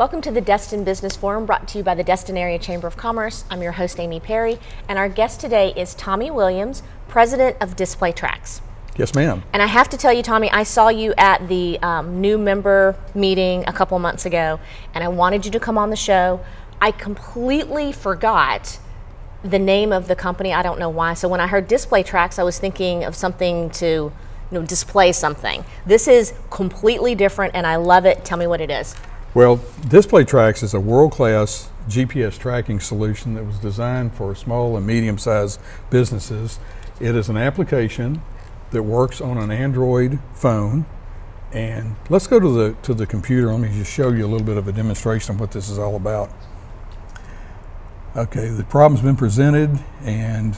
Welcome to the Destin Business Forum, brought to you by the Destin Area Chamber of Commerce. I'm your host, Amy Perry, and our guest today is Tommy Williams, President of Display Tracks. Yes, ma'am. And I have to tell you, Tommy, I saw you at the new member meeting a couple months ago, and I wanted you to come on the show. I completely forgot the name of the company. I don't know why. So when I heard Display Tracks, I was thinking of something to display something. This is completely different, and I love it. Tell me what it is. Well, Display Tracks is a world-class GPS tracking solution that was designed for small and medium-sized businesses. It is an application that works on an Android phone. And let's go to the computer. Let me just show you a little bit of a demonstration of what this is all about. Okay, the problem's been presented, and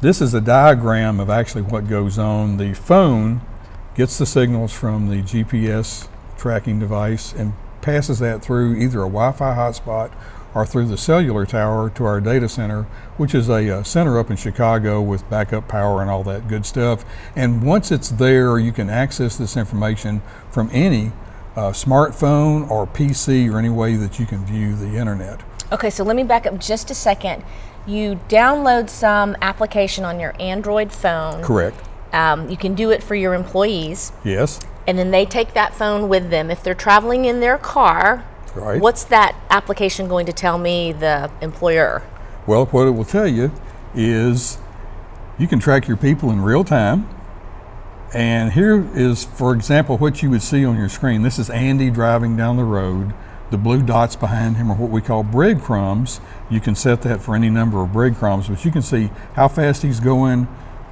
this is a diagram of actually what goes on. The phone gets the signals from the GPS tracking device and passes that through either a Wi-Fi hotspot or through the cellular tower to our data center, which is a center up in Chicago with backup power and all that good stuff. And once it's there, you can access this information from any smartphone or PC or any way that you can view the internet. Okay, so let me back up just a second. You download some application on your Android phone. Correct. You can do it for your employees. Yes. And then they take that phone with them. If they're traveling in their car, right, what's that application going to tell me, the employer? Well, what it will tell you is you can track your people in real time. And here is, for example, what you would see on your screen. This is Andy driving down the road. The blue dots behind him are what we call breadcrumbs. You can set that for any number of breadcrumbs, but you can see how fast he's going,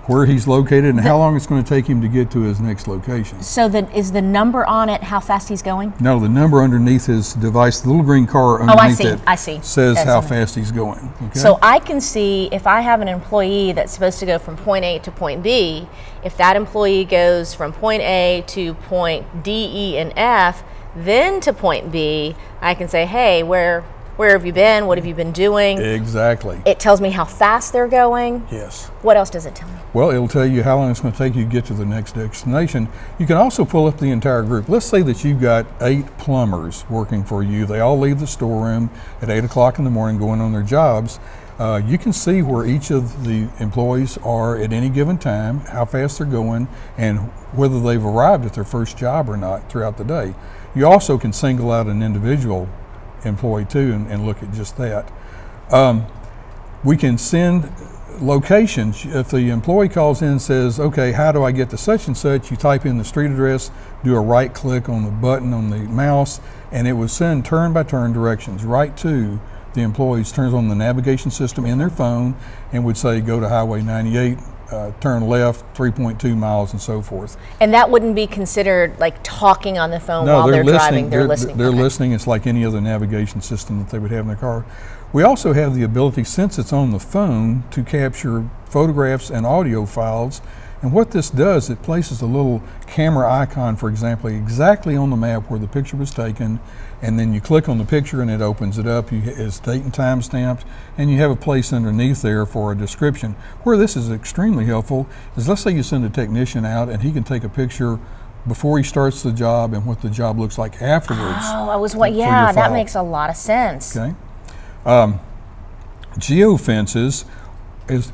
where he's located, and how long it's going to take him to get to his next location. So is the number on it how fast he's going? No, the number underneath his device, the little green car underneath it, says how fast he's going. Okay? So I can see if I have an employee that's supposed to go from point A to point B, if that employee goes from point A to point D, E, and F, then to point B, I can say, hey, where have you been? What have you been doing? Exactly. It tells me how fast they're going. Yes. What else does it tell me? Well, it'll tell you how long it's going to take you to get to the next destination. You can also pull up the entire group. Let's say that you've got 8 plumbers working for you. They all leave the storeroom at 8 o'clock in the morning going on their jobs. You can see where each of the employees are at any given time, how fast they're going, and whether they've arrived at their first job or not throughout the day. You also can single out an individual employee too and look at just that. We can send locations. If the employee calls in and says, okay, how do I get to such and such, you type in the street address, do a right click on the button on the mouse, and it will send turn by turn directions right to the employees. Turns on the navigation system in their phone and would say go to Highway 98, turn left 3.2 miles, and so forth. And that wouldn't be considered like talking on the phone while they're driving? They're listening. They're listening. It's like any other navigation system that they would have in their car. We also have the ability, since it's on the phone, to capture photographs and audio files. And what this does, it places a little camera icon, for example, exactly on the map where the picture was taken, and then you click on the picture and it opens it up. It's date and time stamped, and you have a place underneath there for a description. Where this is extremely helpful is, let's say you send a technician out and he can take a picture before he starts the job and what the job looks like afterwards. Oh, yeah, that makes a lot of sense. Okay. Geofences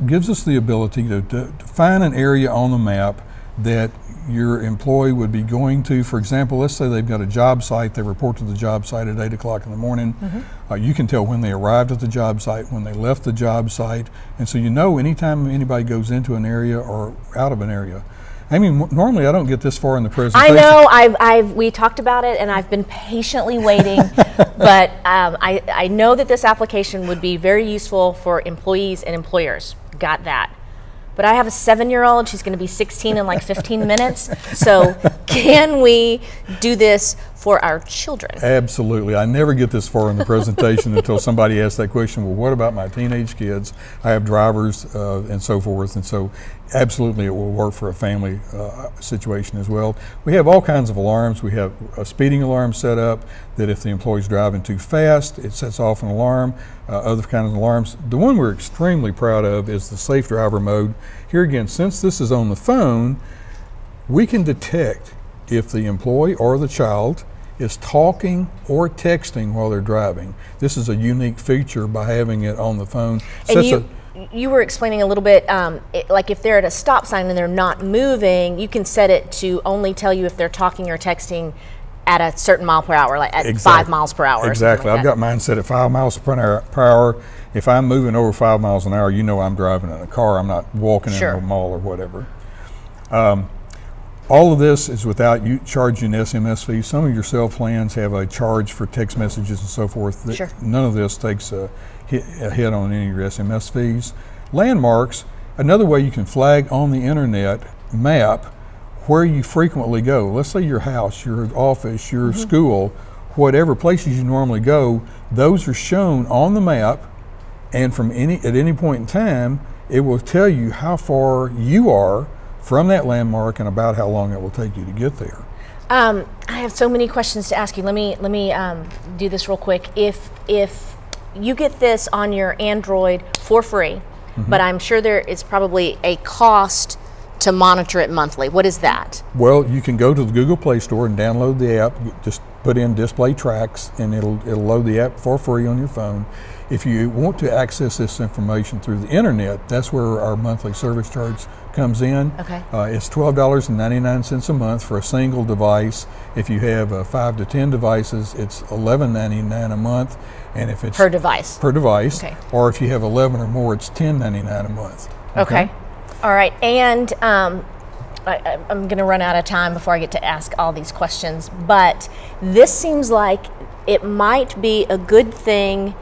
gives us the ability to find an area on the map that your employee would be going to. For example, let's say they've got a job site, they report to the job site at 8 o'clock in the morning. You can tell when they arrived at the job site, when they left the job site, and so you know anytime anybody goes into an area or out of an area. I mean, normally I don't get this far in the presentation. I know, we talked about it and I've been patiently waiting, but I know that this application would be very useful for employees and employers. Got that. But I have a 7-year-old, she's going to be 16 in like 15 minutes, so can we do this for our children? Absolutely. I never get this far in the presentation until somebody asks that question, well, what about my teenage kids? I have drivers and so forth, and so absolutely it will work for a family situation as well. We have all kinds of alarms. We have a speeding alarm set up that if the employee's driving too fast, it sets off an alarm, other kinds of alarms. The one we're extremely proud of is the safe driver mode. Here again, since this is on the phone, we can detect if the employee or the child is talking or texting while they're driving. This is a unique feature by having it on the phone. And you were explaining a little bit, like if they're at a stop sign and they're not moving, you can set it to only tell you if they're talking or texting at a certain mile per hour, like at 5 miles per hour. Exactly. Like I've got mine set at 5 miles per hour. If I'm moving over 5 miles an hour, you know I'm driving in a car. I'm not walking in a mall or whatever. All of this is without you charging SMS fees. Some of your cell plans have a charge for text messages and so forth. Sure. None of this takes a hit on any of your SMS fees. Landmarks, another way you can flag on the internet map where you frequently go. Let's say your house, your office, your school, whatever places you normally go, those are shown on the map, and from at any point in time, it will tell you how far you are from that landmark and about how long it will take you to get there. I have so many questions to ask you. Let me do this real quick. If you get this on your Android for free, but I'm sure there is probably a cost to monitor it monthly. What is that? Well, you can go to the Google Play Store and download the app. Just put in Display Tracks and it'll load the app for free on your phone. If you want to access this information through the internet, that's where our monthly service charge comes in. Okay. It's $12.99 a month for a single device. If you have 5 to 10 devices, it's $11.99 a month. And if it's per device. Per device. Okay. Or if you have 11 or more, it's $10.99 a month. Okay. All right. And I'm going to run out of time before I get to ask all these questions, but this seems like it might be a good thing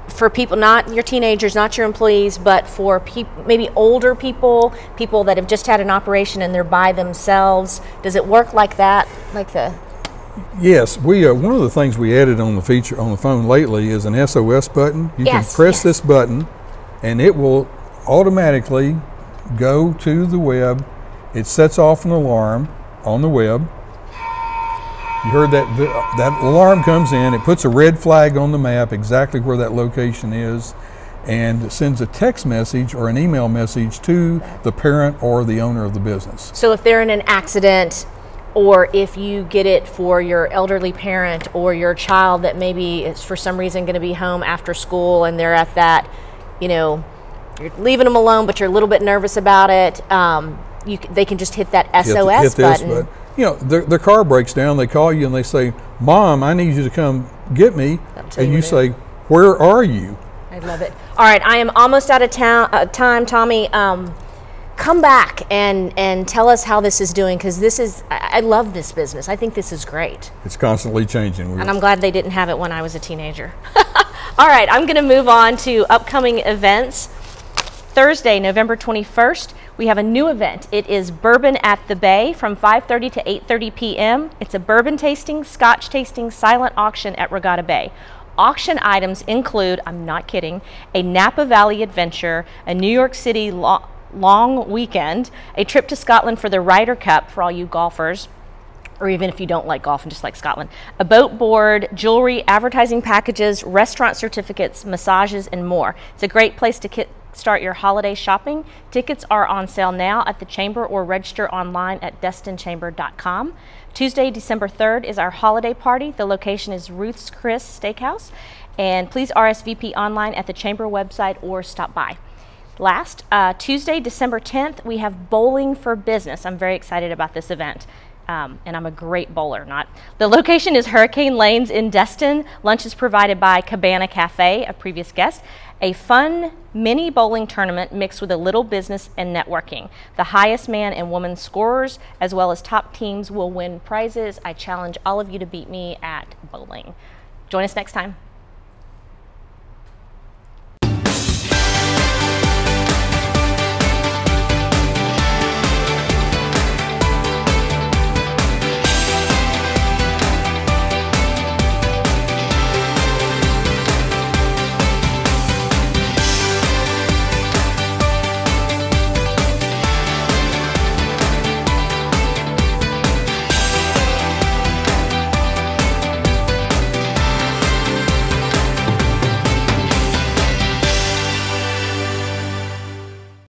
for people, not your teenagers, not your employees, but for people, maybe older people that have just had an operation and they're by themselves. Does it work like that? Yes, one of the things we added on the feature on the phone lately is an SOS button. You can press this button and it will automatically go to the web. It sets off an alarm on the web. You heard that alarm comes in, it puts a red flag on the map exactly where that location is, and sends a text message or an email message to the parent or the owner of the business. So if they're in an accident, or if you get it for your elderly parent or your child that maybe is for some reason going to be home after school and they're at that, you're leaving them alone but you're a little bit nervous about it, they can just hit that SOS button. Their car breaks down, they call you and they say, "Mom, I need you to come get me." And you say, "Where are you?" I love it. All right, I am almost out of time, Tommy. Come back and tell us how this is doing, because I love this business. I think this is great. It's constantly changing. And I'm glad they didn't have it when I was a teenager. All right, I'm going to move on to upcoming events. Thursday, November 21st, we have a new event. It is Bourbon at the Bay from 5:30 to 8:30 p.m. It's a bourbon tasting, scotch tasting, silent auction at Regatta Bay. Auction items include, I'm not kidding, a Napa Valley adventure, a New York City long weekend, a trip to Scotland for the Ryder Cup for all you golfers, or even if you don't like golf and just like Scotland, a boat board, jewelry, advertising packages, restaurant certificates, massages, and more. It's a great place to start your holiday shopping. Tickets are on sale now at the Chamber or register online at DestinChamber.com. Tuesday, December 3rd is our holiday party. The location is Ruth's Chris Steakhouse. And please RSVP online at the Chamber website or stop by. Last, Tuesday, December 10th, we have Bowling for Business. I'm very excited about this event. And I'm a great bowler, not. The location is Hurricane Lanes in Destin. Lunch is provided by Cabana Cafe, a previous guest. A fun mini bowling tournament mixed with a little business and networking. The highest man and woman scorers, as well as top teams, will win prizes. I challenge all of you to beat me at bowling. Join us next time.